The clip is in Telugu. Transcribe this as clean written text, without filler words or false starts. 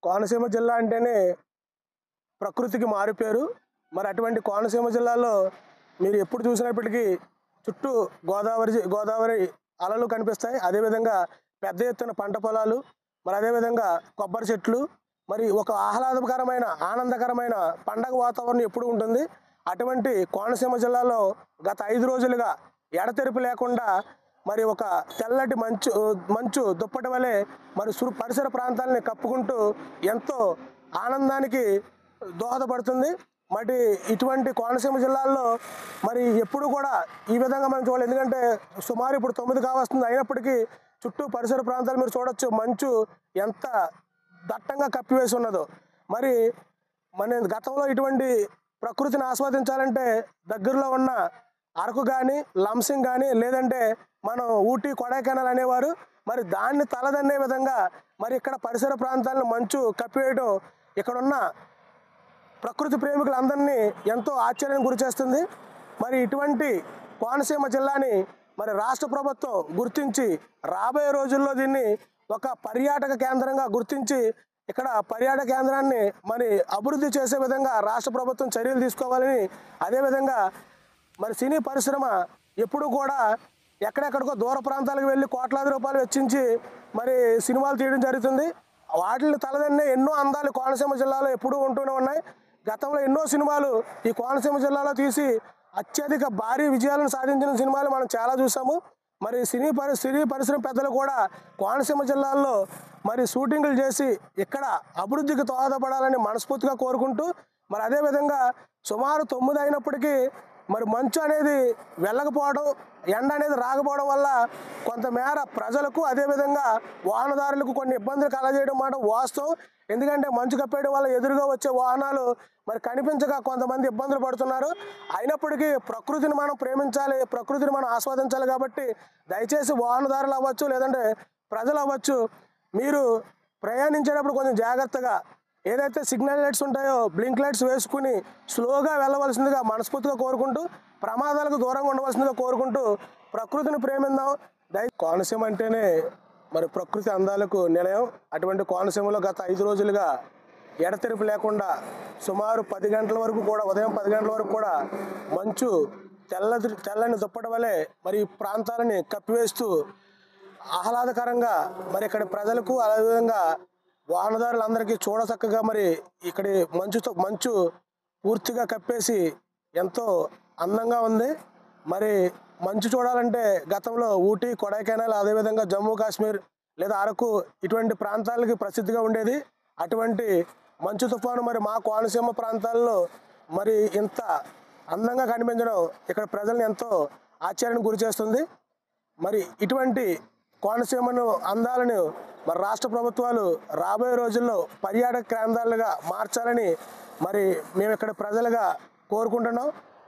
కోనసీమ జిల్లా అంటేనే ప్రకృతికి మారుపేరు. మరి అటువంటి కోనసీమ జిల్లాలో మీరు ఎప్పుడు చూసినప్పటికీ చుట్టూ గోదావరి అలలు కనిపిస్తాయి. అదేవిధంగా పెద్ద ఎత్తున పంట పొలాలు, మరి అదేవిధంగా కొబ్బరి చెట్లు, మరి ఒక ఆహ్లాదకరమైన ఆనందకరమైన పండగ వాతావరణం ఎప్పుడు ఉంటుంది. అటువంటి కోనసీమ జిల్లాలో గత 5 రోజులుగా ఎడతెరిపి లేకుండా మరి ఒక తెల్లటి మంచు దుప్పటి వలె మరి పరిసర ప్రాంతాలని కప్పుకుంటూ ఎంతో ఆనందానికి దోహదపడుతుంది. మరి ఇటువంటి కోనసీమ జిల్లాల్లో మరి ఎప్పుడు కూడా ఈ విధంగా మనం చూడాలి. ఎందుకంటే సుమారు ఇప్పుడు 9 కావస్తుంది, అయినప్పటికీ చుట్టూ పరిసర ప్రాంతాలు మీరు చూడొచ్చు మంచు ఎంత దట్టంగా కప్పివేసి ఉన్నదో. మరి మన గతంలో ఇటువంటి ప్రకృతిని ఆస్వాదించాలంటే దగ్గరలో ఉన్న అరకు కానీ, లంసింగ్ కానీ, లేదంటే మనం ఊటీ, కొడైకెనాల్ అనేవారు. మరి దాన్ని తలదన్నే విధంగా మరి ఇక్కడ పరిసర ప్రాంతాలను మంచు కప్పివేయడం ఇక్కడున్న ప్రకృతి ప్రేమికులందరినీ ఎంతో ఆశ్చర్యానికి గురి చేస్తుంది. మరి ఇటువంటి కోనసీమ జిల్లాని మరి రాష్ట్ర ప్రభుత్వం గుర్తించి రాబోయే రోజుల్లో దీన్ని ఒక పర్యాటక కేంద్రంగా గుర్తించి ఇక్కడ పర్యాటక కేంద్రాన్ని మరి అభివృద్ధి చేసే విధంగా రాష్ట్ర ప్రభుత్వం చర్యలు తీసుకోవాలని, అదేవిధంగా మరి సినీ పరిశ్రమ ఎప్పుడు కూడా ఎక్కడెక్కడికో దూర ప్రాంతాలకు వెళ్ళి కోట్లాది రూపాయలు వెచ్చించి మరి సినిమాలు తీయడం జరుగుతుంది. వాటిని తలదన్నే ఎన్నో అందాలు కోనసీమ జిల్లాలో ఎప్పుడూ ఉంటూనే ఉన్నాయి. గతంలో ఎన్నో సినిమాలు ఈ కోనసీమ జిల్లాలో తీసి అత్యధిక భారీ విజయాలను సాధించిన సినిమాలు మనం చాలా చూసాము. మరి సినీ పరిశ్రమ పెద్దలు కూడా కోనసీమ జిల్లాల్లో మరి షూటింగులు చేసి ఇక్కడ అభివృద్ధికి దోహదపడాలని మనస్ఫూర్తిగా కోరుకుంటూ, మరి అదేవిధంగా సుమారు 9 అయినప్పటికీ మరి మంచు అనేది వెళ్ళకపోవడం, ఎండ అనేది రాకపోవడం వల్ల కొంతమేర ప్రజలకు అదేవిధంగా వాహనదారులకు కొన్ని ఇబ్బందులు కలగజేయడం మాట వాస్తవం. ఎందుకంటే మంచు కప్పేయడం వల్ల ఎదురుగా వచ్చే వాహనాలు మరి కనిపించక కొంతమంది ఇబ్బందులు పడుతున్నారు. అయినప్పటికీ ప్రకృతిని మనం ప్రేమించాలి, ప్రకృతిని మనం ఆస్వాదించాలి. కాబట్టి దయచేసి వాహనదారులు అవ్వచ్చు, లేదంటే ప్రజలు అవ్వచ్చు, మీరు ప్రయాణించేటప్పుడు కొంచెం జాగ్రత్తగా ఏదైతే సిగ్నల్ లైట్స్ ఉంటాయో బ్లింక్ లైట్స్ వేసుకుని స్లోగా వెళ్ళవలసిందిగా మనస్ఫూర్తిగా కోరుకుంటూ, ప్రమాదాలకు దూరంగా ఉండవలసిందిగా కోరుకుంటూ ప్రకృతిని ప్రేమిద్దాం. కోనసీమ అంటేనే మరి ప్రకృతి అందాలకు నిలయం. అటువంటి కోనసీమలో గత 5 రోజులుగా ఎడతెరిపి లేకుండా సుమారు 10 గంటల వరకు కూడా, ఉదయం 10 గంటల వరకు కూడా మంచు తెల్లని దుప్పటి వలె మరి ప్రాంతాలని కప్పివేస్తూ ఆహ్లాదకరంగా మరి ఇక్కడ ప్రజలకు అదేవిధంగా వాహనదారులందరికీ చూడచక్కగా మరి ఇక్కడి మంచు పూర్తిగా కప్పేసి ఎంతో అందంగా ఉంది. మరి మంచు చూడాలంటే గతంలో ఊటీ, కొడైకెనాల్, అదేవిధంగా జమ్మూ కాశ్మీర్ లేదా అరకు ఇటువంటి ప్రాంతాలకి ప్రసిద్ధిగా ఉండేది. అటువంటి మంచు తుఫాను మరి మా కోనసీమ ప్రాంతాల్లో మరి ఇంత అందంగా కనిపించడం ఇక్కడ ప్రజల్ని ఎంతో ఆశ్చర్యానికి గురి చేస్తుంది. మరి ఇటువంటి కోనసీమను అందాలను మరి రాష్ట్ర ప్రభుత్వాలు రాబోయే రోజుల్లో పర్యాటక కేంద్రాలుగా మార్చాలని మరి మేము ఇక్కడ ప్రజలుగా కోరుకుంటున్నాం.